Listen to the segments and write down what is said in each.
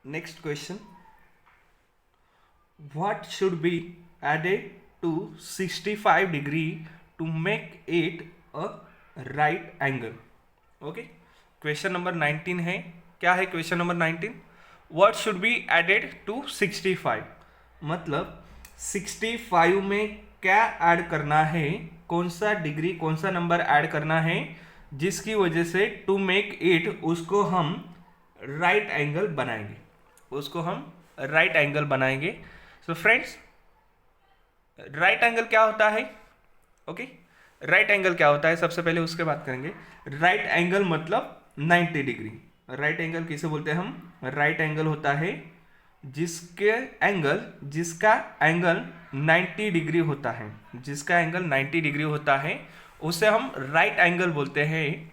Next question. What should be added to 65 degree to make it a right angle? Okay. Question number 19 है. क्या है question number 19? What should be added to 65? मतलब 65 में क्या add करना है, कौन सा डिग्री, कौन सा नंबर ऐड करना है जिसकी वजह से टू मेक इट उसको हम राइट एंगल बनाएंगे, उसको हम राइट एंगल बनाएंगे. सो फ्रेंड्स, राइट एंगल क्या होता है? ओके, राइट एंगल क्या होता है सबसे पहले उसके बात करेंगे. राइट एंगल मतलब 90 डिग्री. राइट एंगल किसे बोलते हैं हम? राइट एंगल होता है जिसका एंगल 90 डिग्री होता है, जिसका एंगल 90 डिग्री होता है उसे हम राइट एंगल बोलते हैं.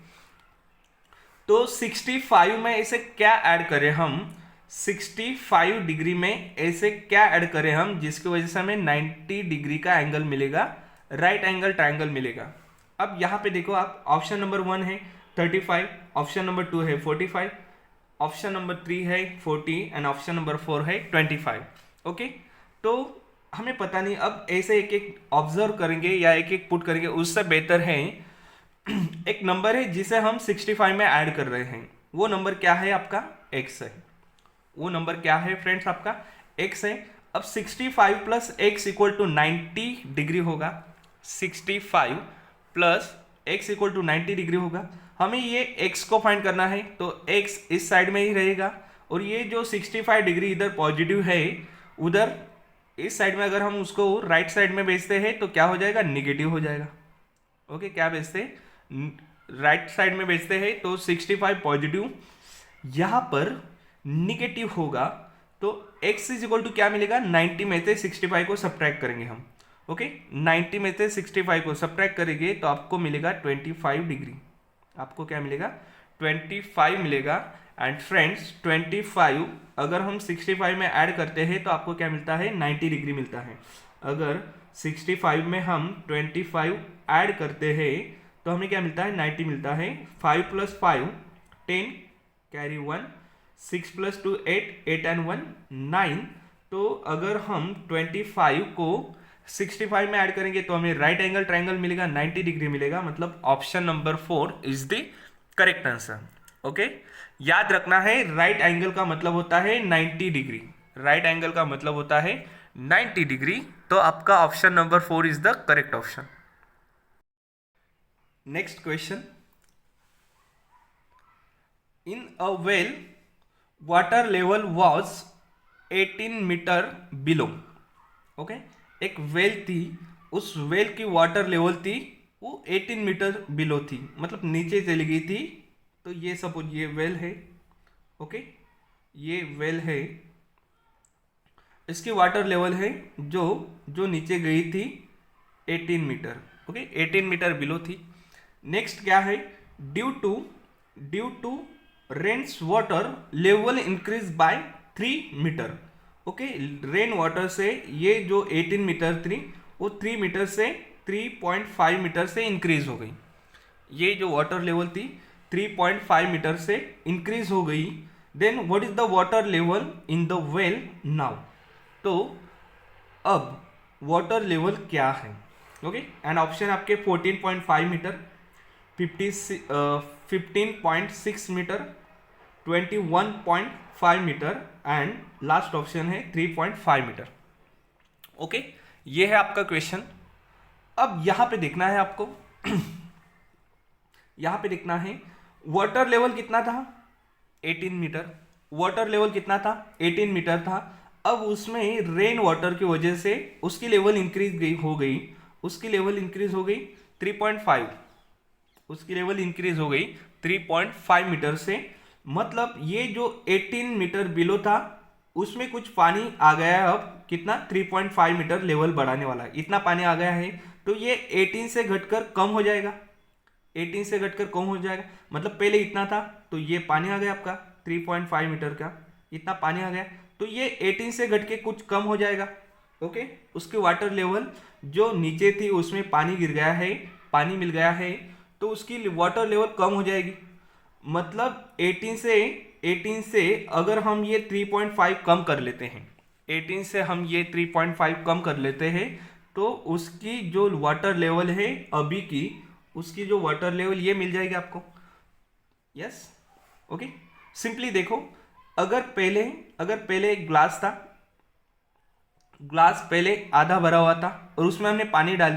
तो 65 में ऐसे क्या ऐड करें हम, 65 डिग्री में ऐसे क्या ऐड करें हम जिसकी वजह से हमें 90 डिग्री का एंगल मिलेगा, राइट एंगल ट्रायंगल मिलेगा. अब यहाँ पे देखो आप, ऑप्शन नंबर 1 है 35, ऑप्शन नंबर 2 है 45, ऑप्शन नंबर 3 है 40 एंड ऑप्शन नंबर 4 है 25. ओके, तो हमें पता नहीं, अब ऐसे एक एक ऑब्जर्व करेंगे या एक एक पुट करेंगे, उससे बेहतर है एक नंबर है जिसे हम 65 में ऐड कर रहे हैं. वो नंबर क्या है? आपका x है. वो नंबर क्या है फ्रेंड्स? आपका x है. अब 65 plus x equal to 90 degree होगा. 65 plus x equal to 90 degree होगा. हमें ये x को फाइंड करना है, तो x इस साइड में ही रहेगा और ये जो 65 डिग्री इधर पॉजिटिव है, उधर इस साइड में अगर हम उसको राइट साइड में भेजते हैं तो क्या हो जाएगा? निगेटिव हो जाएगा. ओके, क्या भेजते हैं? राइट साइड में भेजते हैं तो 65 पॉजिटिव, यहां पर निगेटिव होगा. तो x इज इक्वल टू क्या मिलेगा? 90 में से 65 को सब्ट्रैक्ट करेंगे हम. ओके, 90 में से 65 को सब्ट्रैक्ट करेंगे तो आपको मिलेगा 25 डिग्री. आपको क्या मिलेगा? 25 मिलेगा. एंड फ्रेंड्स, 25 अगर हम 65 में ऐड करते हैं तो आपको क्या मिलता है? 90 डिग्री मिलता है. अगर 65 में हम 25 ऐड करते हैं तो हमें क्या मिलता है? 90 मिलता है. 5 प्लस 5 10, कैरी 1, 6 प्लस 2 8, 8 एंड 1 9. तो अगर हम 25 को 65 में ऐड करेंगे तो हमें राइट एंगल ट्रायंगल मिलेगा, 90 डिग्री मिलेगा. मतलब option number 4 is the correct answer. Okay, याद रखना है, राइट एंगल का मतलब होता है 90 डिग्री. राइट एंगल का मतलब होता है 90 डिग्री. तो आपका option number 4 is the correct option. Next question. In a well, water level was 18 metre below. Okay, एक वेल थी, उस वेल की वाटर लेवल थी वो 18 मीटर बिलो थी, मतलब नीचे चली गई थी. तो ये सपोज ये वेल है. ओके, ये वेल है, इसकी वाटर लेवल है जो जो नीचे गई थी 18 मीटर. ओके, 18 मीटर बिलो थी. नेक्स्ट क्या है? Due to rains water level increase by 3 metre. Okay, rain water से ये जो 18 मीटर थी वो 3 मीटर से 3.5 मीटर से इंक्रीज हो गई. ये जो वाटर लेवल थी 3.5 मीटर से इंक्रीज हो गई. Then what is the water level in the well now? तो अब वाटर लेवल क्या है? ओके, एंड ऑप्शन आपके 14.5 metre, 15.6 metre, 21.5 metre and last option है 3.5 मीटर. ओके, ये है आपका क्वेश्चन. अब यहां पे देखना है आपको यहां पे देखना है वाटर लेवल कितना था? 18 मीटर. वाटर लेवल कितना था? 18 मीटर था. अब उसमें रेन वाटर की वजह से उसकी लेवल इंक्रीज हो गई. उसकी लेवल इंक्रीज हो गई 3.5. उसकी लेवल इंक्रीज हो गई 3.5 मीटर से. मतलब ये जो 18 मीटर बिलो था उसमें कुछ पानी आ गया है. अब कितना? 3.5 मीटर लेवल बढ़ाने वाला है, इतना पानी आ गया है. तो ये 18 से घटकर कम हो जाएगा. 18 से घटकर कम हो जाएगा, मतलब पहले इतना था तो ये पानी आ गया आपका 3.5 मीटर का, इतना पानी आ गया. तो ये 18 से घट के कुछ कम हो जाएगा. ओके, उसकी वाटर लेवल जो नीचे थी उसमें पानी गिर गया है, पानी मिल गया है, तो उसकी वाटर लेवल कम हो जाएगी. मतलब 18 से 18 से अगर हम ये 3.5 कम कर लेते हैं, 18 से हम ये 3.5 कम कर लेते हैं, तो उसकी जो वाटर लेवल है अभी की, उसकी जो वाटर लेवल ये मिल जाएगी आपको। Yes, okay. सिंपली देखो, अगर पहले एक ग्लास था, ग्लास पहले आधा भरा हुआ था और उसमें हमने पानी डाल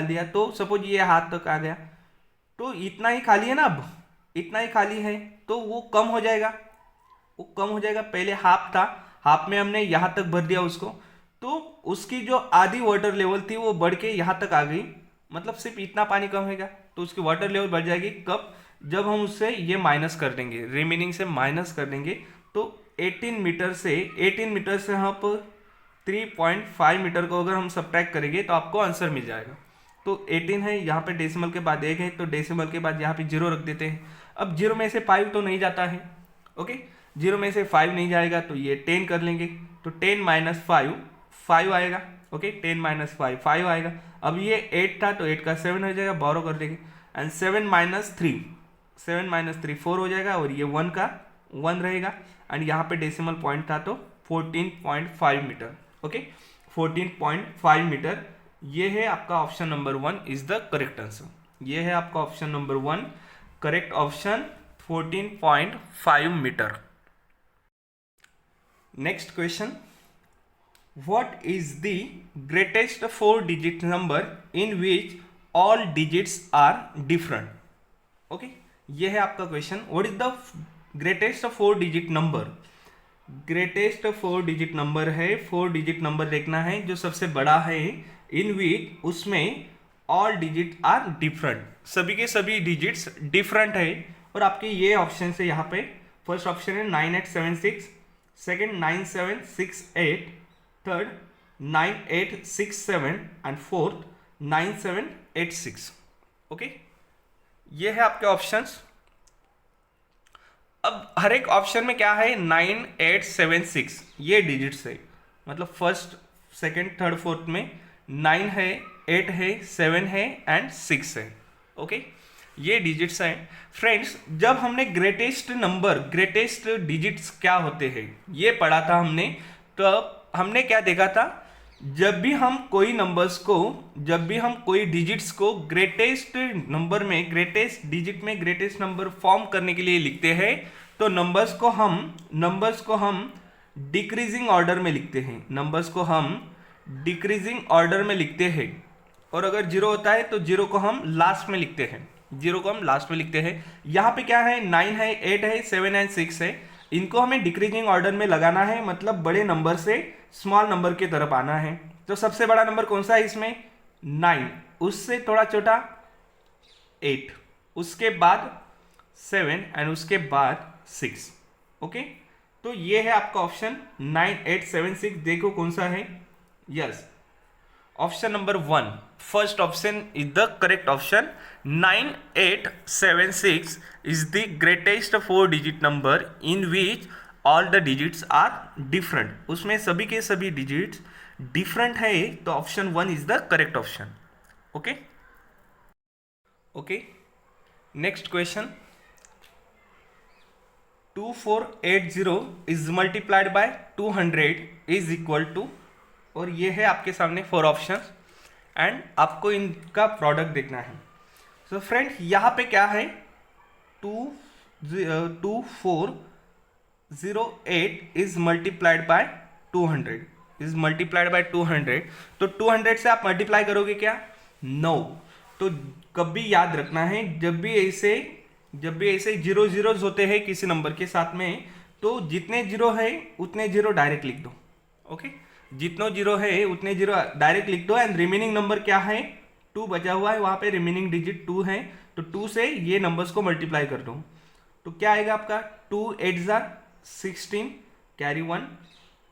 दिया, तो सपोज ये हाथ तक आ गया, तो इतना ही खाली है ना, अब इतना ही खाली है, तो वो कम हो जाएगा, पहले हाफ था, हाफ में हमने यहाँ तक भर दिया उसको, तो उसकी जो आधी वाटर लेवल थी वो बढ़ के यहाँ तक आ गई, मतलब सिर्फ इतना पानी कम होगा, तो उसकी वाटर लेवल बढ़ जाएगी। कब? जब हम उससे ये माइनस कर देंगे, रिमेनिंग से माइनस कर देंगे, तो 18 मीटर से हम 3.5 मीटर को अगर हम सब्ट्रैक्ट करेंगे तो आपको आंसर मिल जाएगा। तो 18 है, यहाँ पे डेसिमल के बाद 1 है, तो डेसिमल के बाद यहाँ पे 0 रख देते हैं। अब 0 में से 5 तो नहीं जाता है, ओके, 0 में से 5 नहीं जाएगा, तो ये 10 कर लेंगे, तो 10 माइनस 5 आएगा, ओके, 10 माइनस 5 आएगा। अब ये 8 था, तो 8 का 7 हो जाएगा, बोरो कर देंगे, एंड 7 माइनस 3 4 हो जाएगा, और ये 1 का 1 रहेगा, एंड यहाँ पे डेसिमल पॉइंट था तो 14.5 मीटर, ओके, 14.5 मीटर। ये है आपका option number 1 is the correct answer. ये है आपका option number 1 correct option, 14.5 metre. Next question, what is the greatest 4 digit number in which all digits are different? Okay, ये है आपका question. What is the greatest 4 digit number? Greatest 4 digit number है, 4 digit number देखना है जो सबसे बड़ा है, इन विच उसमें ऑल डिजिट आर डिफरेंट, सभी के सभी डिजिट्स डिफरेंट है। और आपके ये ऑप्शन है यहाँ पे, फर्स्ट ऑप्शन है 9876, second 9768, third 9867 and fourth 9786, okay. ये है आपके ऑप्शंस। अब हर एक ऑप्शन में क्या है, 9876 ये डिजिट्स है, मतलब फर्स्ट सेकंड थर्ड फोर्थ में 9 है, 8 है, 7 है एंड 6 है, ओके, ये डिजिट्स हैं। फ्रेंड्स, जब हमने ग्रेटेस्ट डिजिट्स क्या होते हैं ये पढ़ा था हमने, तो हमने क्या देखा था, जब भी हम कोई डिजिट्स को ग्रेटेस्ट डिजिट में ग्रेटेस्ट नंबर फॉर्म करने के लिए लिखते हैं, तो नंबर्स को हम डिक्रीजिंग ऑर्डर में लिखते हैं, और अगर 0 होता है तो 0 को हम लास्ट में लिखते हैं। यहाँ पे क्या है, 9 है, 8 है, 7 एंड 6 है, इनको हमें डिक्रीजिंग ऑर्डर में लगाना है, मतलब बड़े नंबर से स्मॉल नंबर की तरफ आना है। तो सबसे बड़ा नंबर कौन सा है इसमें, 9, उससे थोड़ा छोटा 8, उसके बाद 7 एंड उसके बाद 6, ओके। तो ये है आपका ऑप्शन 9876, देखो कौन सा है। Yes, option number 1 first option is the correct option. 9876 is the greatest 4 digit number in which all the digits are different, उसमें सभी के सभी डिजिट्स डिफरेंट है, तो option 1 is the correct option, okay. Next question, 2480 इज multiplied by 200 is equal to, और ये है आपके सामने 4 ऑप्शंस एंड आपको इनका प्रोडक्ट देखना है। सो फ्रेंड्स, यहाँ पे क्या है, 2408 इज मल्टीप्लाइड बाय 200, तो 200 से आप मल्टीप्लाई करोगे क्या, 9। तो कभी याद रखना है, जब भी ऐसे 0 zeros होते हैं किसी नंबर के साथ में, तो जितने 0 है उतने 0 डायरेक्ट लिख दो, ओके, जितने 0 है उतने 0 डायरेक्ट लिख दो, एंड रिमेनिंग नंबर क्या है, 2 बचा हुआ है, वहां पे रिमेनिंग डिजिट 2 है, तो 2 से ये नंबर्स को मल्टीप्लाई कर दो, तो क्या आएगा आपका, 2 8 jar 16, carry 1,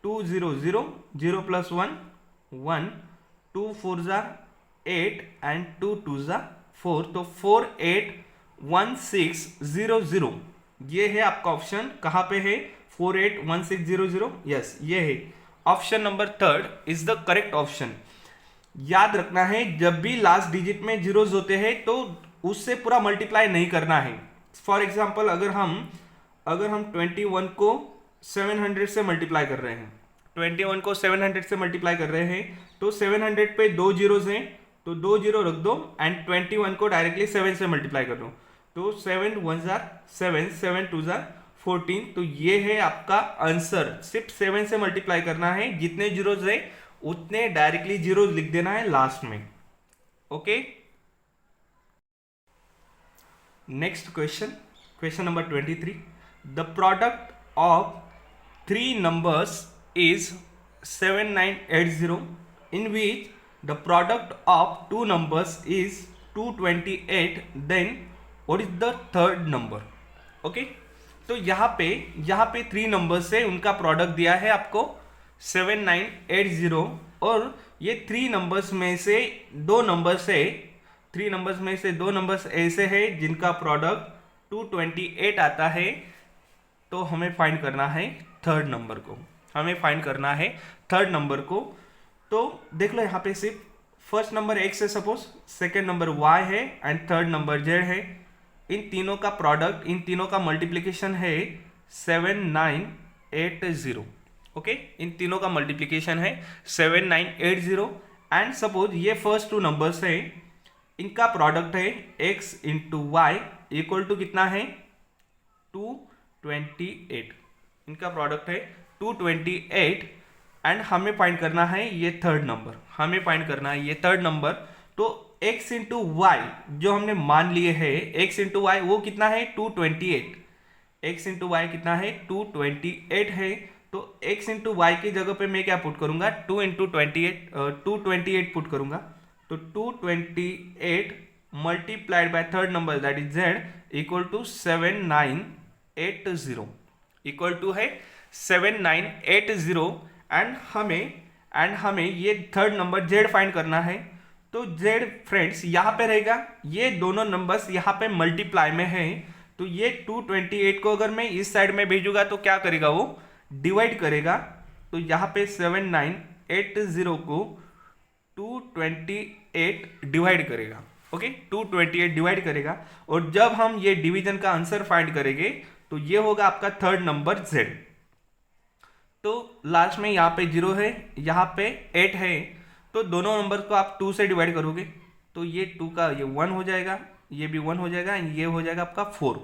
2 0 0 0 plus 1 1, 2 4 jar 8 and 2 2 jar 4, तो 481600, ये है आपका ऑप्शन। कहाँ पे है, 481600, यस, ये है option number 3 is the correct option. याद रखना है, जब भी लास्ट डिजिट में जीरोस होते हैं तो उससे पूरा मल्टीप्लाई नहीं करना है, फॉर एग्जाम्पल अगर हम 21 को 700 से मल्टीप्लाई कर रहे हैं, 21 को 700 से मल्टीप्लाई कर रहे हैं, तो 700 पे 2 जीरोज हैं, तो 2 जीरो रख दो एंड 21 को डायरेक्टली 7 से मल्टीप्लाई कर दो, तो 7 1 जार 7, 7 2 जार 14। तो ये है आपका आंसर। सिर्फ 7 से मल्टीप्लाई करना है, जितने जीरोज है उतने डायरेक्टली जीरोज लिख देना है लास्ट में। Okay, next question, question number 23। The product of 3 numbers is 7980, in which the product of 2 numbers is 228, then what is the third number? Okay, तो यहाँ पे 3 नंबर्स है, उनका प्रोडक्ट दिया है आपको 7980, और ये 3 नंबर्स में से 2 नंबर्स है, 3 नंबर्स में से 2 नंबर्स ऐसे है जिनका प्रोडक्ट 228 आता है। तो हमें फाइंड करना है थर्ड नंबर को, हमें फाइंड करना है थर्ड नंबर को। तो देख लो यहाँ पे सिर्फ फर्स्ट नंबर x है सपोज, सेकेंड नंबर y है एंड थर्ड नंबर z है। इन तीनों का प्रोडक्ट, इन तीनों का मल्टीप्लिकेशन है 7980। ओके, इन तीनों का मल्टीप्लिकेशन है 7980 एंड सपोज ये फर्स्ट 2 नंबर्स है, इनका प्रोडक्ट है x into y equal to कितना है 228। इनका प्रोडक्ट है 228 एंड हमें फाइंड करना है ये थर्ड नंबर, हमें फाइंड करना है ये थर्ड नंबर। तो x इंटू वाई जो हमने मान लिए है, x इंटू वाई वो कितना है 228, x इंटू वाई कितना है 228 है। तो x इंटू वाई की जगह पे मैं क्या पुट करूंगा 2 इंटू 228 पुट करूंगा। तो 228 multiplied by third number that is z equal to 7980, equal to है 7980 एंड हमें ये थर्ड नंबर z फाइंड करना है। तो z फ्रेंड्स यहाँ पे रहेगा, ये दोनों नंबर्स यहाँ पे मल्टीप्लाई में है, तो ये 228 को अगर मैं इस साइड में भेजूंगा तो क्या करेगा वो डिवाइड करेगा। तो यहाँ पे 7980 को 228 डिवाइड करेगा। ओके, 228 डिवाइड करेगा, और जब हम ये डिवीजन का आंसर फाइंड करेंगे तो ये होगा आपका थर्ड नंबर z। तो लास्ट में यहाँ पे 0 है, यहाँ पे 8 है, तो दोनों नंबर को आप 2 से डिवाइड करोगे तो ये 2 का ये 1 हो जाएगा, ये भी 1 हो जाएगा, ये हो जाएगा आपका 4।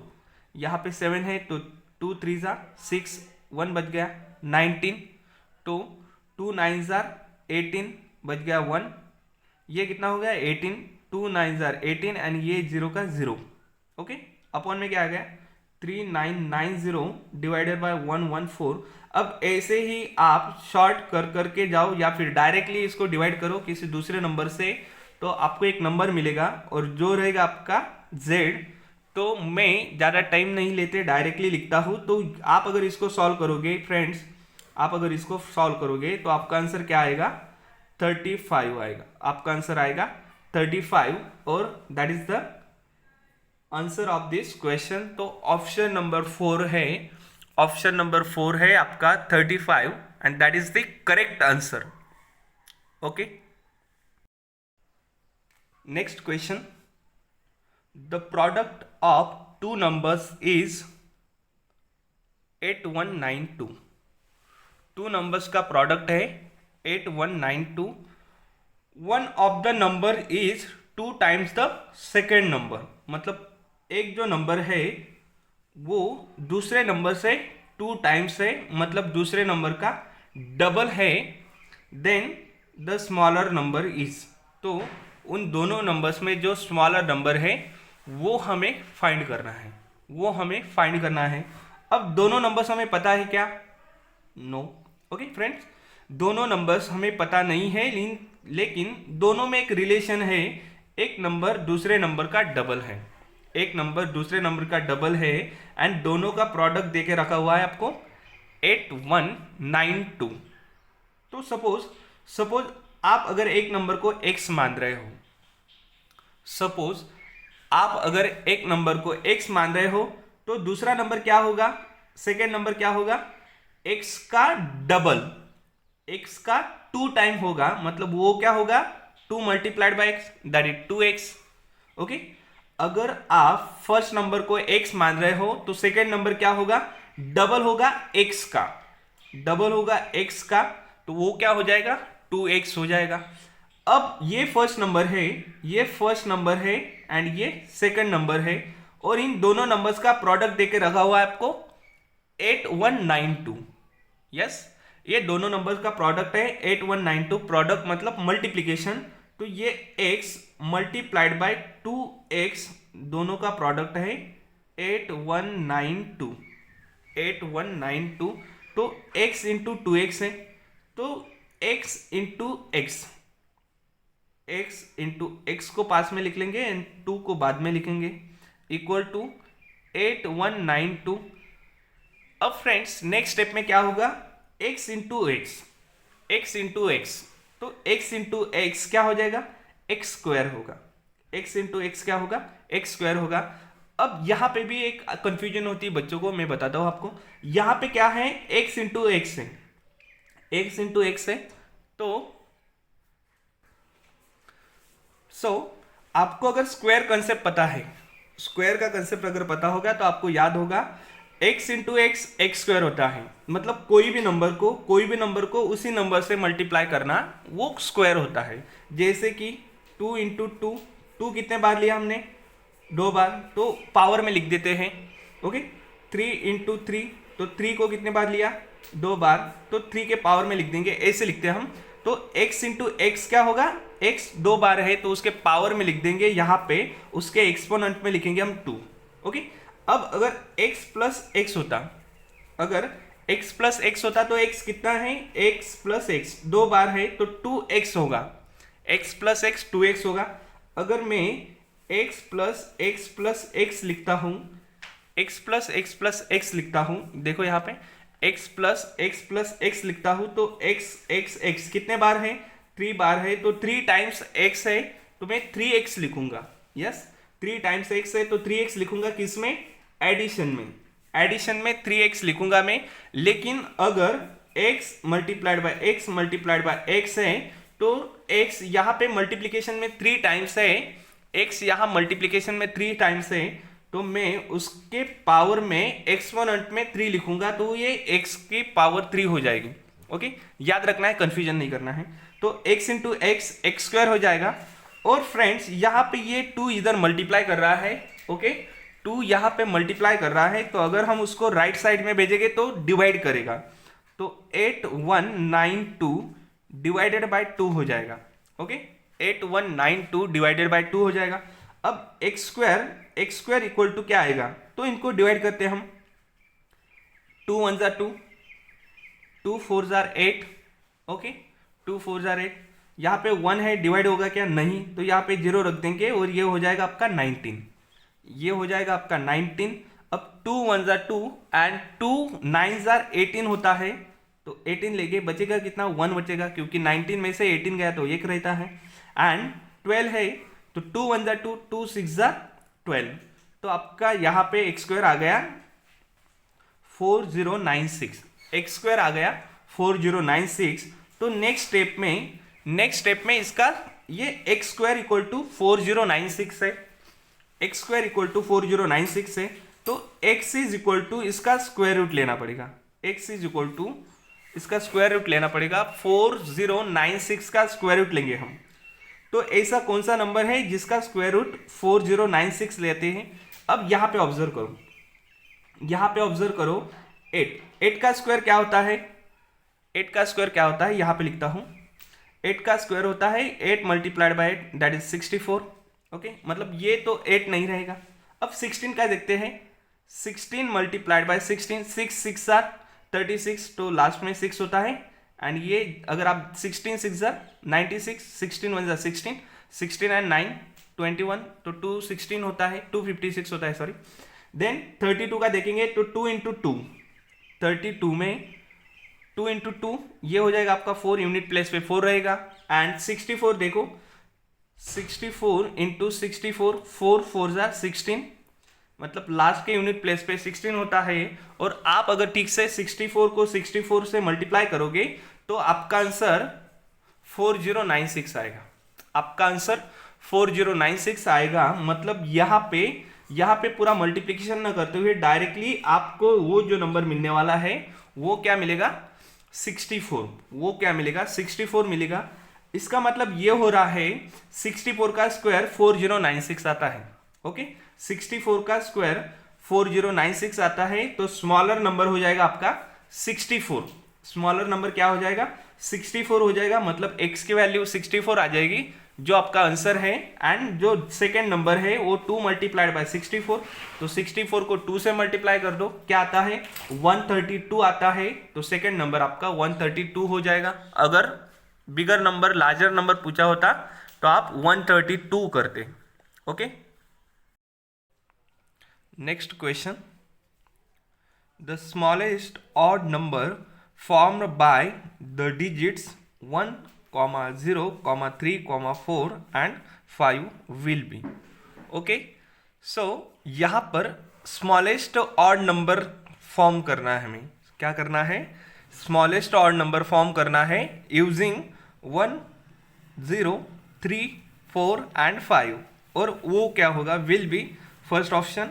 यहाँ पे 7 है तो 2 3 ज़ा 6, 1 बच गया 19, तो 2 9 ज़ा 18 बच गया 1, ये कितना हो गया 18, 2 9 ज़ा 18 एंड ये 0 का 0। ओके, अपॉन में क्या आ गया 3990 डिवाइडेड बाय 114। अब ऐसे ही आप शॉर्ट कर करके जाओ या फिर डायरेक्टली इसको डिवाइड करो किसी दूसरे नंबर से, तो आपको एक नंबर मिलेगा और जो रहेगा आपका z। तो मैं ज़्यादा टाइम नहीं लेते डायरेक्टली लिखता हूँ। तो आप अगर इसको सॉल्व करोगे फ्रेंड्स, आप अगर इसको सॉल्व करोगे तो आपका आंसर क्या आएगा 35 आएगा, आपका आंसर आएगा 35 और that is the answer of this question. तो ऑप्शन नंबर 4 है, ऑप्शन नंबर 4 है आपका 35 and that is the correct answer. Okay, next question, the product of 2 numbers is 8192। 2 numbers का प्रोडक्ट है 8192। One of the number is 2 times the second number, मतलब एक जो number है वो दूसरे नंबर से 2 टाइम्स है, मतलब दूसरे नंबर का डबल है। Then the smaller number is, तो उन दोनों नंबर्स में जो स्मॉलर नंबर है वो हमें फाइंड करना है, वो हमें फाइंड करना है। अब दोनों नंबर्स हमें पता है क्या? नो। ओके फ्रेंड्स, दोनों नंबर्स हमें पता नहीं है, लेकिन दोनों में एक रिलेशन है, एक नंबर दूसरे नंबर का डबल है, एक नंबर दूसरे नंबर का डबल है एंड दोनों का प्रोडक्ट देके रखा हुआ है आपको 8192। तो सपोज आप अगर एक नंबर को x मान रहे हो, सपोज आप अगर एक नंबर को x मान रहे हो तो दूसरा नंबर क्या होगा, सेकेंड नंबर क्या होगा, x का डबल, x का 2 टाइम होगा, मतलब वो क्या होगा 2 multiplied by x that is 2x। Okay, अगर आप फर्स्ट नंबर को x मान रहे हो तो सेकेंड नंबर क्या होगा, डबल होगा x का, डबल होगा x का, तो वो क्या हो जाएगा 2x हो जाएगा। अब ये फर्स्ट नंबर है, ये फर्स्ट नंबर है एंड ये सेकंड नंबर है, और इन दोनों नंबर्स का प्रोडक्ट देके रखा हुआ है आपको 8192। यस, ये दोनों नंबर्स का प्रोडक्ट है 8192, प्रोडक्ट मतलब मल्टीप्लीकेशन, तो ये x मल्टीप्लाइड बाय 2x दोनों का प्रोडक्ट है 8192, 8192। तो x इंटू 2x है, तो x into x, x into x को पास में लिख लेंगे एंड 2 को बाद में लिखेंगे, इक्वल टू 8192। अब फ्रेंड्स नेक्स्ट स्टेप में क्या होगा, x into x, x into x, तो x इंटू एक्स क्या हो जाएगा, एक्स स्क्वायर होगा, x इंटू एक्स क्या होगा, एक्स स्क्वायर होगा। अब यहाँ पे भी एक कंफ्यूजन होती है बच्चों को, मैं बताता हूँ आपको। यहाँ पे क्या है, x इंटू एक्स है, x इंटू एक्स है, तो आपको अगर स्क्वायर कंसेप्ट पता है, स्क्वायर का कंसेप्ट अगर पता होगा तो आपको याद होगा x into x x square होता है, मतलब कोई भी नंबर को उसी नंबर से मल्टीप्लाई करना वो स्क्वायर होता है। जैसे कि 2 इंटू टू, 2 कितने बार लिया हमने, 2 बार, तो पावर में लिख देते हैं। ओके, 3 इंटू थ्री, तो 3 को कितने बार लिया, 2 बार, तो 3 के पावर में लिख देंगे, ऐसे लिखते हैं हम। तो x इंटू एक्स क्या होगा, x 2 बार है तो उसके पावर में लिख देंगे, यहाँ पे उसके एक्सपोनेंट में लिखेंगे हम 2। ओके, अब अगर x प्लस एक्स होता, अगर x प्लस एक्स होता तो x कितना है, x प्लस एक्स 2 बार है तो 2x होगा, x प्लस एक्स 2x होगा। अगर मैं x प्लस एक्स लिखता हूँ, x प्लस एक्स लिखता हूँ, देखो यहाँ पे x प्लस एक्स लिखता हूँ, तो x कितने बार है, 3 बार है, तो 3 टाइम्स x है तो मैं 3x लिखूंगा। यस, 3 टाइम्स x है तो 3x लिखूंगा, किस में, एडिशन में, एडिशन में 3x लिखूंगा मैं। लेकिन अगर x मल्टीप्लाइड बाय x है तो x यहाँ पे मल्टीप्लीकेशन में 3 टाइम्स है, x यहाँ मल्टीप्लीकेशन में 3 टाइम्स है, तो मैं उसके पावर में एक्सपोनेंट में 3 लिखूंगा, तो ये x की पावर 3 हो जाएगी। ओके, याद रखना है, कंफ्यूजन नहीं करना है। तो x into x x square हो जाएगा। और फ्रेंड्स यहाँ पे ये 2 इधर मल्टीप्लाई कर रहा है, ओके, 2 यहाँ पे मल्टीप्लाई कर रहा है, तो अगर हम उसको राइट साइड में भेजेंगे तो डिवाइड करेगा, तो 8192 डिवाइडेड बाय 2 हो जाएगा। ओके, 8192 डिवाइडेड बाय 2 हो जाएगा। अब एक्स स्क्वायर इक्वल टू क्या आएगा, तो इनको डिवाइड करते हैं हम, 2 1 जार 2, 2 4 जार 8, ओके, 2 4 जार 8, यहाँ पे 1 है, डिवाइड होगा क्या, नहीं, तो यहाँ पे 0 रख देंगे और ये हो जाएगा आपका 19, ये हो जाएगा आपका 19। अब 2 1 जार 2 एंड 2 9 जार 18 होता है, तो 18 लेंगे, बचेगा कितना, 1 बचेगा, क्योंकि 19 में से 18 गया तो 1 रहता है। एंड 12 है, तो 2 1 जार 2, 2 6 जार 12, तो आपका यहाँ पे एक्स स्क्वायर आ गया 4096, एक्स स्क्वायर आ गया 4096। तो नेक्स्ट स्टेप में इसका ये एक्स स्क्वायर इक्वल टू 4096 है, एक्स स्क्वायर इक्वल टू 4096 है, तो x इज इक्वल टू इसका स्क्वायर रूट लेना पड़ेगा, x इज इक्वल टू इसका स्क्वायर रूट लेना पड़ेगा, 4096 का स्क्वायर रूट लेंगे हम। तो ऐसा कौन सा नंबर है जिसका स्क्वायर रूट 4096 लेते हैं। अब यहाँ पे ऑब्जर्व करो 8 का स्क्वायर क्या होता है, 8 का स्क्वायर क्या होता है, यहाँ पे लिखता हूँ, 8 का स्क्वायर होता है 8 multiplied by 8 that is 64। Okay, मतलब ये तो 8 नहीं रहेगा। अब 16 का देखते हैं, 16 मल्टीप्लाइड बाय 16, 6 6 आर 36, तो लास्ट में 6 होता है। एंड ये अगर आप 16 6 आर 96, 16 1 16, 16 एंड 9 21, तो 216 होता है, 256 होता है, सॉरी। देन 32 का देखेंगे तो 2 इंटू 2, 32 में 2 इंटू 2 ये हो जाएगा आपका 4, यूनिट प्लेस पे 4 रहेगा। एंड 64 देखो, 64 इंटू 64, 4 4 जार 16, मतलब लास्ट के यूनिट प्लेस पे 16 होता है। और आप अगर ठीक से 64 को 64 से मल्टीप्लाई करोगे तो आपका आंसर 4096 आएगा, आपका आंसर 4096 आएगा। मतलब यहाँ पे पूरा मल्टीप्लिकेशन ना करते हुए डायरेक्टली आपको वो जो नंबर मिलने वाला है वो क्या मिलेगा, 64। वो क्या मिलेगा, 64 मिलेगा। इसका मतलब ये हो रहा है 64 का स्क्वायर 4096 आता है। ओके, 64 का स्क्वायर 4096 आता है, तो स्मॉलर नंबर हो जाएगा आपका 64। स्मॉलर नंबर क्या हो जाएगा, 64 हो जाएगा। मतलब x की वैल्यू 64 आ जाएगी, जो आपका आंसर है। एंड जो सेकेंड नंबर है वो 2 मल्टीप्लाइड बाय 64, तो 64 को 2 से मल्टीप्लाई कर दो, क्या आता है, 132 आता है। तो सेकेंड नंबर आपका 132 हो जाएगा। अगर बिगर नंबर, लार्जर नंबर पूछा होता तो आप 132 करते। Okay, next question, the smallest odd number formed by the digits 1, 0, 3, 4 and 5 will be. Okay, सो यहाँ पर स्मॉलेस्ट ऑड नंबर फॉर्म करना है, हमें क्या करना है, स्मॉलेस्ट ऑड नंबर फॉर्म करना है यूजिंग 1, 0, 3, 4 एंड 5। और वो क्या होगा, will be first option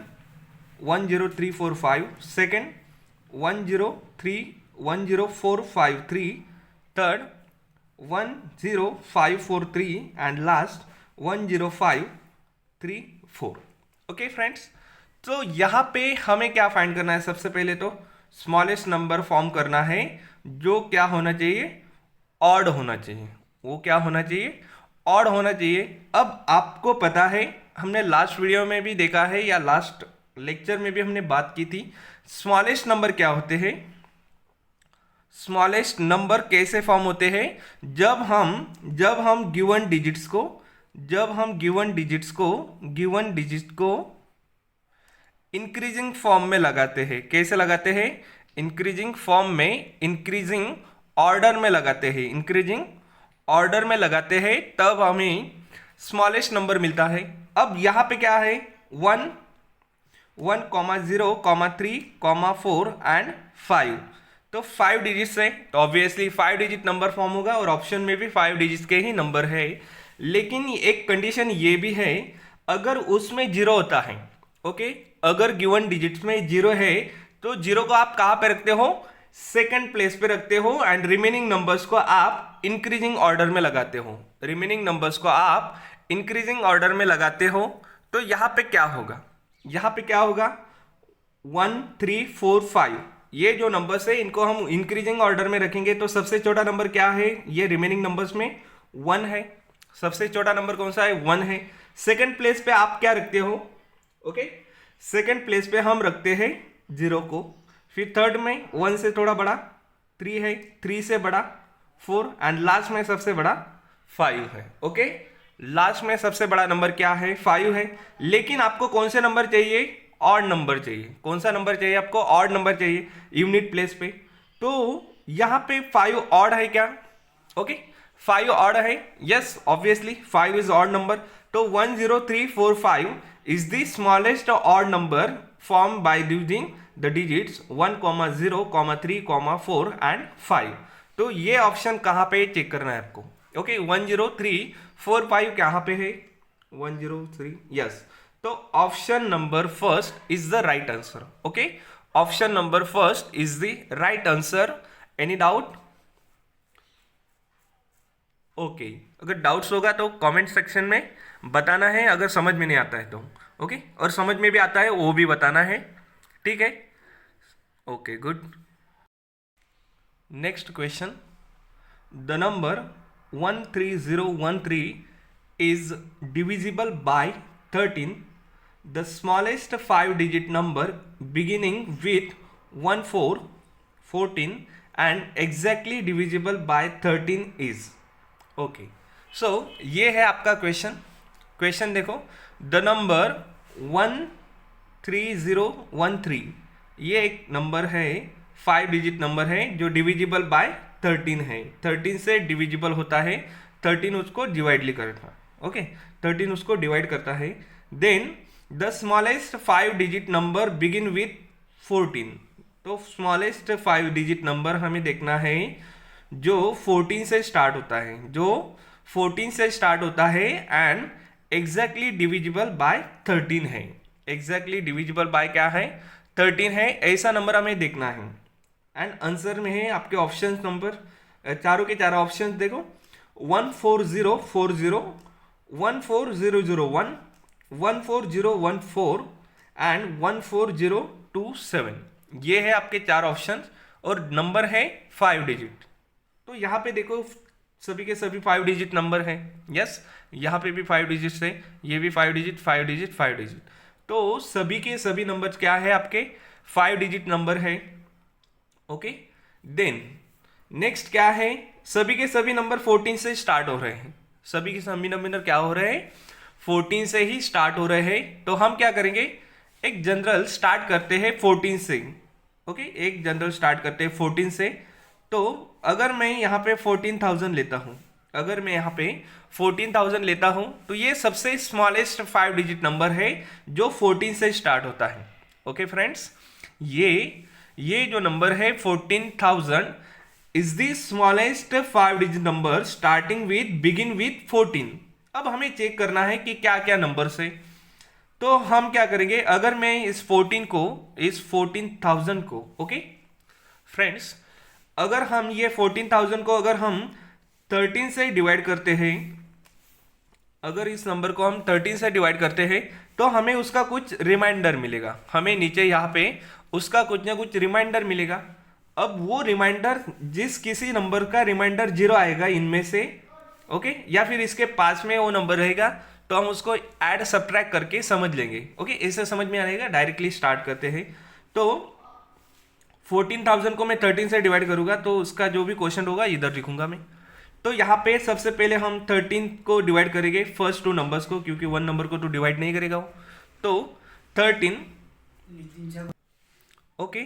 1, 0, 3, 4, 5, second 1, 0, 3, 1, 0, 4, 5, 3, third 1, 0, 5, 4, 3 and last 1, 0, 5, 3, 4। Okay friends, तो यहाँ पे हमें क्या फाइंड करना है, सबसे पहले तो स्मॉलेस्ट नंबर फॉर्म करना है जो क्या होना चाहिए, ऑड होना चाहिए। वो क्या होना चाहिए, ऑड होना चाहिए। अब आपको पता है, हमने लास्ट वीडियो में भी देखा है या लास्ट लेक्चर में भी हमने बात की थी, स्मॉलेस्ट नंबर क्या होते हैं, स्मॉलेस्ट नंबर कैसे फॉर्म होते हैं, जब हम गिवन डिजिट्स को इंक्रीजिंग फॉर्म में लगाते हैं। कैसे लगाते हैं, इंक्रीजिंग फॉर्म में, इंक्रीजिंग ऑर्डर में लगाते हैं, इंक्रीजिंग ऑर्डर में लगाते हैं, तब हमें स्मॉलेस्ट नंबर मिलता है। अब यहाँ पे क्या है, 1, 0, 3, 4 एंड 5, तो 5 डिजिट्स है, तो ऑब्वियसली 5 डिजिट नंबर फॉर्म होगा और ऑप्शन में भी 5 डिजिट्स के ही नंबर है। लेकिन एक कंडीशन ये भी है, अगर उसमें जीरो होता है, ओके, अगर गिवन डिजिट्स में जीरो है तो जीरो को आप कहाँ पे रखते हो, सेकंड प्लेस पे रखते हो, एंड रिमेनिंग नंबर्स को आप इंक्रीजिंग ऑर्डर में लगाते हो, रिमेनिंग नंबर्स को आप इंक्रीजिंग ऑर्डर में लगाते हो। तो यहाँ पे क्या होगा, यहाँ पे क्या होगा, 1, 3, 4, 5, ये जो नंबर्स है इनको हम इंक्रीजिंग ऑर्डर में रखेंगे। तो सबसे छोटा नंबर क्या है, ये रिमेनिंग नंबर्स में 1 है। सबसे छोटा नंबर कौन सा है, 1 है। सेकंड प्लेस पे आप क्या रखते हो, ओके, सेकंड प्लेस पे हम रखते हैं 0 को। फिर थर्ड में 1 से थोड़ा बड़ा 3 है, 3 से बड़ा 4 एंड लास्ट में सबसे बड़ा 5 है। ओके, लास्ट में सबसे बड़ा नंबर क्या है, 5 है। लेकिन आपको कौन से नंबर चाहिए, ऑड नंबर चाहिए। कौन सा नंबर चाहिए आपको, ऑड नंबर चाहिए यूनिट प्लेस पे। तो यहाँ पे 5 ऑड है क्या, ओके, 5 ऑड है, yes obviously 5 is odd number. तो 1, 0, 3, 4, 5 is the smallest odd number form by using the digits 1, 0, 3, 4 and 5। तो ये ऑप्शन कहाँ पे चेक करना है आपको, ओके, 1, 0, 3, 4, 5 कहाँ पे है, 1, 0, 3, यस। तो option number first is the right answer. Okay, option number first is the right answer. Any doubt, okay, अगर डाउट्स होगा तो कमेंट सेक्शन में बताना है, अगर समझ में नहीं आता है तो, ओके, और समझ में भी आता है वो भी बताना है, ठीक है, okay, good. Next question, the number 13013 is divisible by 13, the smallest 5-digit number beginning with 14, 14 and exactly divisible by 13 is, okay, सो ये है आपका क्वेश्चन देखो, द नंबर 13013, ये एक नंबर है, 5 डिजिट नंबर है जो डिविजिबल बाय 13 है, 13 से डिविजिबल होता है, 13 उसको डिवाइड करता है, ओके, 13 उसको डिवाइड करता है। Then the smallest 5 digit number begin with 14, तो स्मॉलेस्ट 5 डिजिट नंबर हमें देखना है जो 14 से स्टार्ट होता है, जो 14 से स्टार्ट होता है एंड एग्जैक्टली डिविजिबल बाय 13 है। एग्जैक्टली डिविजिबल बाय क्या है, 13 है, ऐसा नंबर हमें देखना है। एंड आंसर में है आपके ऑप्शन नंबर, चारों के चारों ऑप्शन देखो, 14040, 14001, 14014 एंड 14027। ये है आपके चार ऑप्शन और नंबर है 5 डिजिट। तो यहाँ पे देखो सभी के सभी 5 डिजिट नंबर है। यस, यहाँ पे भी 5 डिजिट है, ये भी 5 डिजिट 5 डिजिट 5 डिजिट। तो सभी के सभी नंबर क्या है आपके 5 डिजिट नंबर है। ओके, देन नेक्स्ट क्या है, सभी के सभी नंबर 14 से स्टार्ट हो रहे हैं। सभी के सभी नंबर क्या हो रहे हैं, 14 से ही स्टार्ट हो रहे हैं। तो हम क्या करेंगे, एक जनरल स्टार्ट करते हैं 14 से। ओके, एक जनरल स्टार्ट करते हैं 14 से। तो अगर मैं यहाँ पे 14,000 लेता हूँ, अगर मैं यहाँ पे 14,000 लेता हूँ, तो ये सबसे स्मॉलेस्ट 5 डिजिट नंबर है जो 14 से स्टार्ट होता है। ओके फ्रेंड्स, ये जो नंबर है 14,000 is the smallest 5 digit number starting with begin with 14। अब हमें चेक करना है कि क्या क्या नंबर से। तो हम क्या करेंगे, अगर मैं इस 14,000 को ओके फ्रेंड्स, अगर हम ये 14,000 को अगर हम 13 से डिवाइड करते हैं, अगर इस नंबर को हम 13 से डिवाइड करते हैं तो हमें उसका कुछ रिमाइंडर मिलेगा। हमें नीचे यहाँ पे उसका कुछ ना कुछ रिमाइंडर मिलेगा। अब वो रिमाइंडर, जिस किसी नंबर का रिमाइंडर 0 आएगा इनमें से, ओके, या फिर इसके पास में वो नंबर रहेगा, तो हम उसको ऐड सब्ट्रैक्ट करके समझ लेंगे। ओके, ऐसे समझ में आएगा। डायरेक्टली स्टार्ट करते हैं। तो 14,000 को मैं 13 से डिवाइड करूंगा तो उसका जो भी क्वेश्चन होगा इधर लिखूंगा मैं। तो यहाँ पे सबसे पहले हम 13 को डिवाइड करेंगे फर्स्ट 2 नंबर्स को, क्योंकि 1 नंबर को तो डिवाइड नहीं करेगा वो। तो 13, ओके,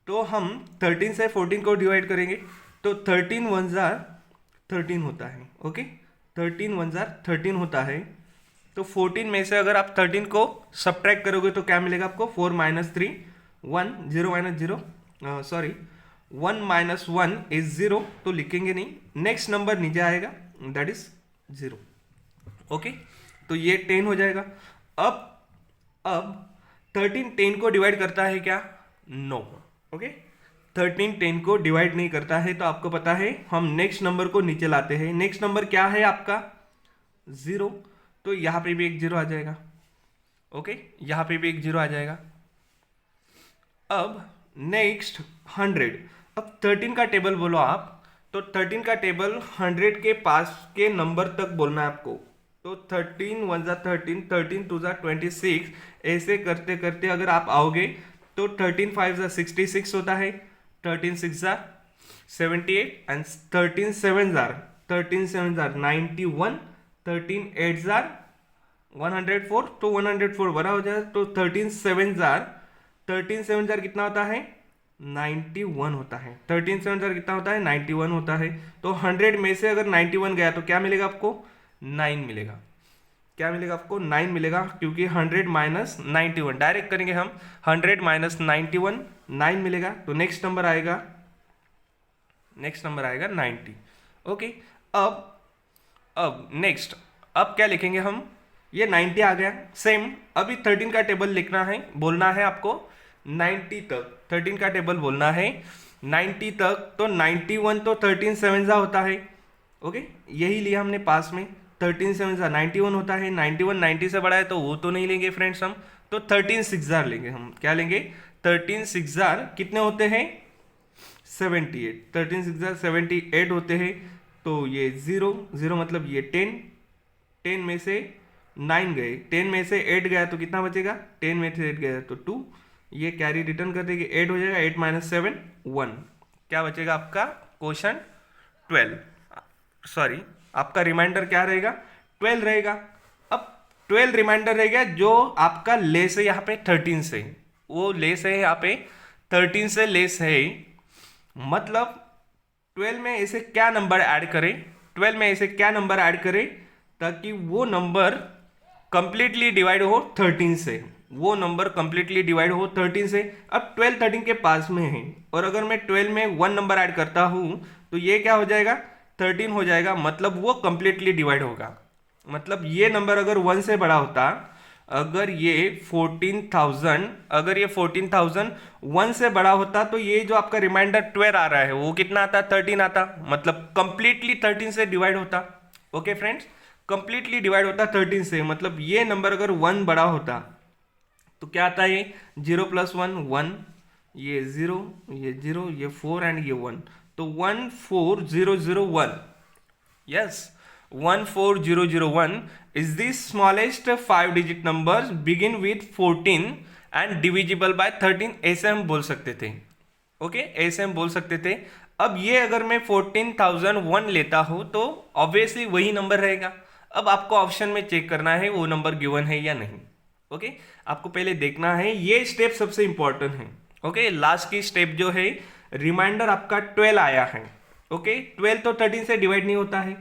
तो हम 13 से 14 को डिवाइड करेंगे तो 13 1 जार 13 होता है। ओके, 13 1 जार 13 होता है। तो 14 में से अगर आप 13 को सब्ट्रैक्ट करोगे तो क्या मिलेगा आपको, 4 - 3 1 0 - 0, सॉरी 1 - 1 इज 0, तो लिखेंगे नहीं। नेक्स्ट नंबर नीचे आएगा, दैट इज 0। ओके, तो ये 10 हो जाएगा। अब 13 10 को डिवाइड करता है क्या, नो। ओके, 13 10 को डिवाइड नहीं करता है। तो आपको पता है हम नेक्स्ट नंबर को नीचे लाते हैं। नेक्स्ट नंबर क्या है आपका, 0, तो यहाँ पे भी एक 0 आ जाएगा। ओके, यहाँ पे भी एक 0 आ जाएगा। अब नेक्स्ट 100। अब 13 का टेबल बोलो आप, तो 13 का टेबल 100 के पास के नंबर तक बोलना है आपको। तो 13 1 ज़ा 13, 13 2 ज़ा 26, ऐसे करते करते अगर आप आओगे तो 13 5 ज़ा 66 होता है, 13 6 ज़ा 78 एंड 13 7 ज़ा 91, 13 8 ज़ा 104, तो 104 बड़ा हो जाए। तो 13 7 जार कितना होता है, 91 होता है। 13 7 जार कितना होता है, 91 होता है। तो 100 में से अगर 91 गया तो क्या मिलेगा आपको, 9 मिलेगा। क्या मिलेगा आपको, 9 मिलेगा, क्योंकि 100 - 91 डायरेक्ट करेंगे हम। 100 - 91 9 मिलेगा। तो नेक्स्ट नंबर आएगा 90। ओके, अब नेक्स्ट, अब क्या लिखेंगे हम, ये 90 आ गया। सेम अभी 13 का टेबल लिखना है, बोलना है आपको 90 तक। 13 का टेबल बोलना है 90 तक। तो 91 तो 13 7 ज़ा होता है। ओके, यही लिया हमने पास में। 13 7 ज़ा 91 होता है। 91 90 से बड़ा है तो वो तो नहीं लेंगे फ्रेंड्स हम, तो 13 6 ज़ार लेंगे हम। क्या लेंगे, 13 6 ज़ार कितने होते हैं, 78। 13 6 ज़ार 78 होते हैं। तो ये 0 0 मतलब ये 10 में से 9 गए, 10 में से 8 गया तो कितना बचेगा, 10 में से 8 गया तो 2, ये कैरी रिटर्न कर देंगे, 8 हो जाएगा। 8 - 7 1, क्या बचेगा आपका क्वेश्चन 12, सॉरी आपका रिमाइंडर क्या रहेगा, 12 रहेगा। अब 12 रिमाइंडर रहेगा जो आपका लेस है यहाँ पे 13 से, वो लेस है यहाँ पे 13 से लेस है। मतलब 12 में ऐसे क्या नंबर ऐड करें, 12 में ऐसे क्या नंबर ऐड करें ताकि वो नंबर कंप्लीटली डिवाइड हो 13 से, वो नंबर कंप्लीटली डिवाइड हो 13 से। अब 12 13 के पास में है, और अगर मैं 12 में 1 नंबर ऐड करता हूँ तो ये क्या हो जाएगा, 13 हो जाएगा। मतलब वो कंप्लीटली डिवाइड होगा। मतलब ये नंबर अगर 1 से बड़ा होता, अगर ये 14,000, अगर ये 14,000 1 से बड़ा होता, तो ये जो आपका रिमाइंडर 12 आ रहा है वो कितना आता? 13 आता, मतलब कंप्लीटली 13 से डिवाइड होता। ओके फ्रेंड्स, कंप्लीटली डिवाइड होता 13 से, मतलब ये नंबर अगर 1 बड़ा होता तो क्या आता है? ये 0 + 1 1, ये 0, ये 0, ये 4 एंड ये 1, तो 14001, yes, 14001 is the smallest 5 digit numbers begin with 14 and divisible by 13, ऐसे हम बोल सकते थे। ओके, ऐसे हम बोल सकते थे। अब ये अगर मैं 14,001 लेता हूं तो ऑब्वियसली वही नंबर रहेगा। अब आपको ऑप्शन में चेक करना है वो नंबर गिवन है या नहीं। ओके, आपको पहले देखना है, ये स्टेप सबसे इंपॉर्टेंट है। ओके, लास्ट की स्टेप जो है, रिमाइंडर आपका 12 आया है। ओके, 12 तो 13 से डिवाइड नहीं होता है।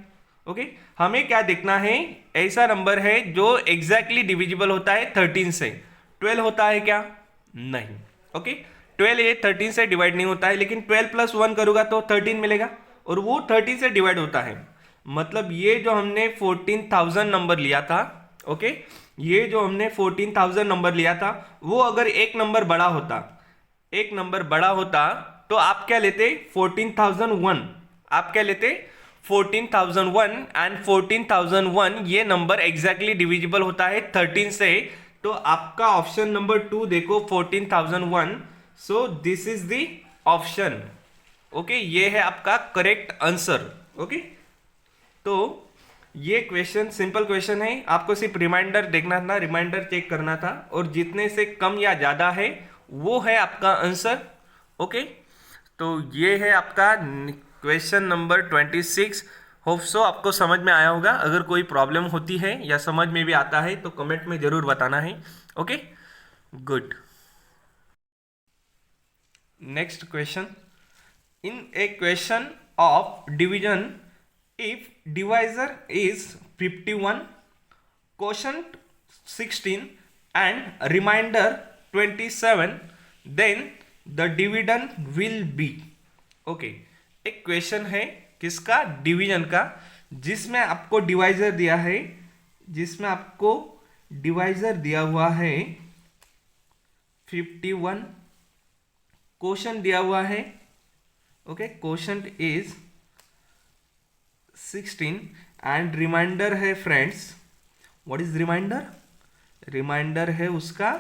ओके, हमें क्या देखना है? ऐसा नंबर है जो एग्जैक्टली डिविजिबल होता है 13 से। 12 होता है क्या? नहीं। ओके, 12 ये 13 से डिवाइड नहीं होता है, लेकिन 12 + 1 करूंगा तो 13 मिलेगा, और वो 13 से डिवाइड होता है। मतलब ये जो हमने 14,000 नंबर लिया था, ओके, ये जो हमने 14,000 नंबर लिया था, वो अगर एक नंबर बड़ा होता, एक नंबर बड़ा होता, तो आप क्या लेते? 14,001। आप क्या लेते? 14,001, एंड 14,001 ये नंबर एग्जैक्टली डिविजिबल होता है 13 से। तो आपका ऑप्शन नंबर 2 देखो, 14,001। So this is the option. Okay, ये है आपका करेक्ट आंसर। ओके, तो ये क्वेश्चन सिंपल क्वेश्चन है, आपको सिर्फ रिमाइंडर देखना था, रिमाइंडर चेक करना था, और जितने से कम या ज्यादा है वो है आपका आंसर। ओके, तो ये है आपका क्वेश्चन नंबर 26। होप सो आपको समझ में आया होगा। अगर कोई प्रॉब्लम होती है या समझ में भी आता है तो कमेंट में जरूर बताना है। Okay, good. Next question, in A question of division, if divisor is 51, quotient 16 and remainder 27, then the dividend will be। Okay, एक क्वेश्चन है किसका? डिवीजन का, जिसमें आपको डिवाइजर दिया है, जिसमें आपको डिवाइजर दिया हुआ है 51, क्वोशंट दिया हुआ है, okay, quotient is 16 and remainder है friends, what is remainder? Remainder है उसका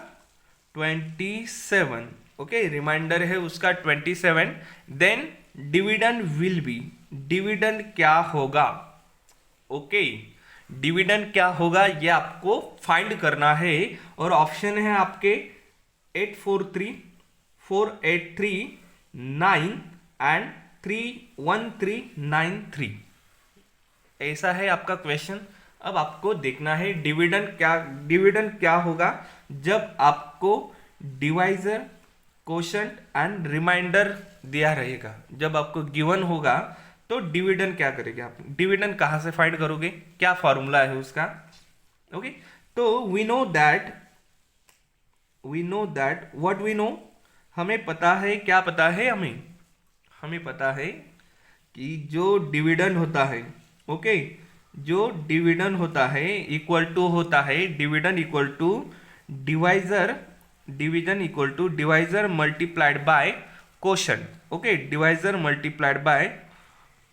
27। ओके, रिमाइंडर है उसका 27, then dividend will be, dividend क्या होगा? ओके, डिविडेंड क्या होगा ये आपको फाइंड करना है, और ऑप्शन है आपके 843, 483, 9 एंड 31393। ऐसा है आपका क्वेश्चन। अब आपको देखना है डिविडेंड क्या होगा जब आपको डिवाइजर, क्वोशंट एंड रिमाइंडर दिया रहेगा। जब आपको गिवन होगा तो डिविडेंड क्या करेंगे आप? डिविडेंड कहां से फाइंड करोगे? क्या फॉर्मूला है उसका? ओके, तो we know that what we know, हमें पता है, क्या पता है हमें पता है कि जो डिविडेंड होता है, ओके, जो डिविडेंड होता है इक्वल टू होता है, dividend equal to divisor multiplied by quotient. Okay, divisor multiplied by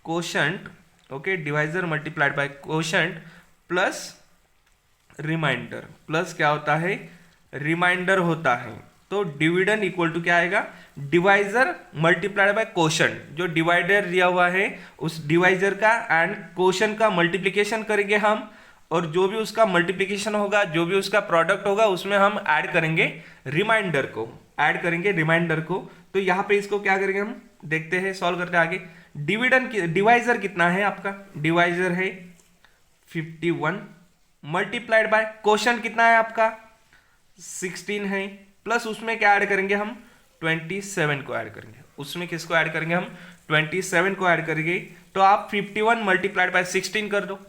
quotient, okay, divisor multiplied by quotient plus remainder, plus क्या होता है? रिमाइंडर होता है। तो डिविडेंड इक्वल टू क्या आएगा? डिवाइजर मल्टीप्लाइड बाय क्वोशंट, जो डिवाइडर दिया हुआ है उस डिवाइजर का एंड क्वोशंट का मल्टीप्लिकेशन करेंगे हम, और जो भी उसका मल्टीप्लिकेशन होगा, जो भी उसका प्रोडक्ट होगा, उसमें हम ऐड करेंगे रिमाइंडर को, ऐड करेंगे रिमाइंडर को। तो यहाँ पे इसको क्या करेंगे हम? देखते हैं, सॉल्व करते हैं आगे। डिवाइजर कितना है आपका? डिवाइजर है 51 मल्टीप्लाइड बाय क्वोशंट कितना है आपका? 16 है, प्लस उसमें क्या ऐड करेंगे हम? 27 को ऐड करेंगे। उसमें किसको ऐड करेंगे हम? 27 को ऐड करेंगे। तो आप 51 मल्टीप्लाइड बाय 16 कर दो,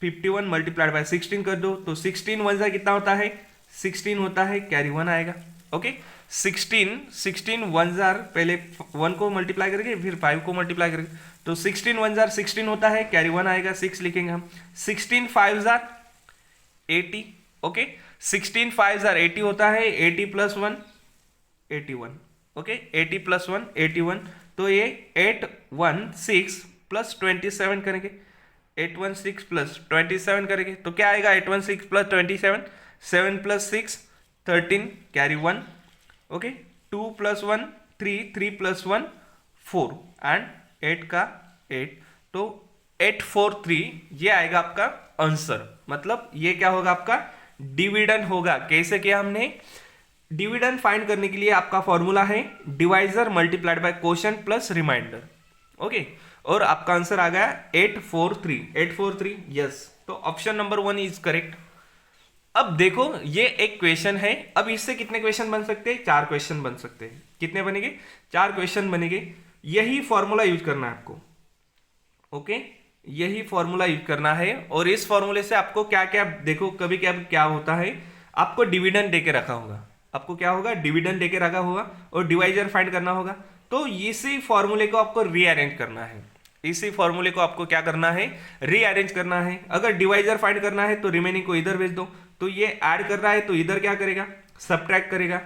51 मल्टीप्लाइड बाय 16 कर दो, तो 16 वन सा कितना होता है? 16 होता है, कैरी 1 आएगा। ओके 16 वन जार, पहले 1 को मल्टीप्लाई करेंगे फिर 5 को मल्टीप्लाई करेंगे, तो 16 वन जार 16 होता है, कैरी 1 आएगा, 6 लिखेंगे हम। 16 5 जार 80, ओके 16 5 जार 80 होता है, 80 प्लस 1 81, ओके 80 प्लस 1 81, तो ये 816 प्लस 27 करेंगे, 816 प्लस 27 करेंगे तो क्या आएगा, 816 plus 27, 7 plus 6 13, carry 1, okay 2 plus 1 3, 3 plus 1 4 and 8 का 8, तो 843 ये आएगा आपका आंसर। मतलब ये क्या होगा, आपका डिविडेंड होगा। कैसे किया हमने, डिविडेंड फाइंड करने के लिए आपका फॉर्मूला है divisor multiplied by quotient plus remainder, okay और आपका आंसर आ गया 843 यस। तो ऑप्शन नंबर 1 इज करेक्ट। अब देखो ये एक क्वेश्चन है, अब इससे कितने क्वेश्चन बन सकते हैं, 4 क्वेश्चन बन सकते हैं। कितने बनेंगे, 4 क्वेश्चन बनेंगे। यही फॉर्मूला यूज करना है आपको, ओके यही फॉर्मूला यूज करना है। और इस फॉर्मूले से आपको क्या क्या, देखो कभी क्या होता है, आपको डिविडेंड देके रखा होगा, आपको क्या होगा, डिविडेंड देके रखा होगा और डिवाइजर फाइंड करना होगा, तो इसी फॉर्मूले को आपको रीअरेंज करना है। इसी फॉर्मूले को आपको क्या करना है, रीअरेंज करना है। अगर डिवाइजर फाइंड करना है तो रिमेनिंग को इधर भेज दो, तो ये ऐड कर रहा है तो इधर क्या करेगा, सबट्रैक्ट करेगा,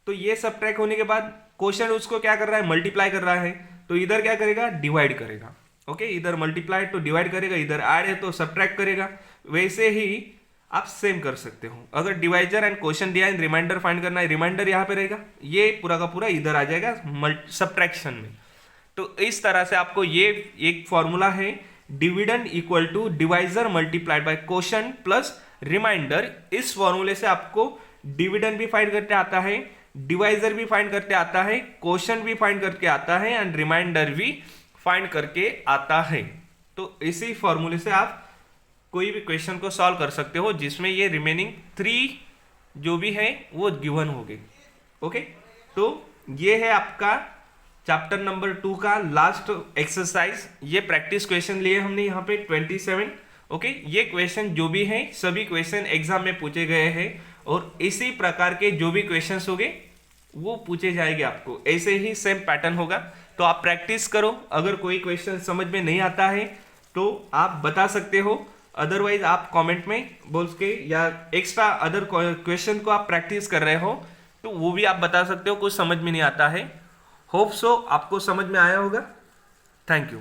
तो ये सबट्रैक्ट होने के बाद क्वेश्चन उसको क्या कर रहा है, मल्टीप्लाई कर रहा है, तो इधर क्या करेगा, डिवाइड करेगा, ओके इधर मल्टीप्लाई तो डिवाइड करेगा, इधर ऐड है तो सबट्रैक्ट करेगा। वैसे ही आप सेम कर सकते हो। अगर डिवाइजर एंड क्वेश्चन दिया है, रिमाइंडर फाइंड करना है, रिमाइंडर यहाँ पे रहेगा, ये पूरा का पूरा इधर आ जाएगा सबट्रैक्शन में। तो इस तरह से आपको ये एक फॉर्मूला है, dividend equal to divisor multiplied by quotient plus remainder. इस फॉर्मूले से आपको डिविडेंड भी फाइंड करते आता है, डिवाइजर भी फाइंड करते आता है, क्वोशिएंट भी फाइंड करके आता है एंड रिमाइंडर भी फाइंड करके आता है। तो इसी फॉर्मूले से आप कोई भी क्वेश्चन को सॉल्व कर सकते हो जिसमें ये रिमेनिंग 3 जो भी है वो गिवन हो गए, ओके। तो ये है आपका चैप्टर नंबर 2 का लास्ट एक्सरसाइज। ये प्रैक्टिस क्वेश्चन लिए हमने यहाँ पे 27, ओके ये क्वेश्चन जो भी है सभी क्वेश्चन एग्जाम में पूछे गए हैं और इसी प्रकार के जो भी क्वेश्चंस होंगे वो पूछे जाएंगे आपको, ऐसे ही सेम पैटर्न होगा। तो आप प्रैक्टिस करो, अगर कोई क्वेश्चन समझ में नहीं आता है तो आप बता सकते हो, अदरवाइज आप कमेंट में बोल के या एक्स्ट्रा अदर क्वेश्चन को आप प्रैक्टिस कर रहे हो तो वो भी आप बता सकते हो, कुछ समझ में नहीं आता है। होप सो आपको समझ में आया होगा। Thank you.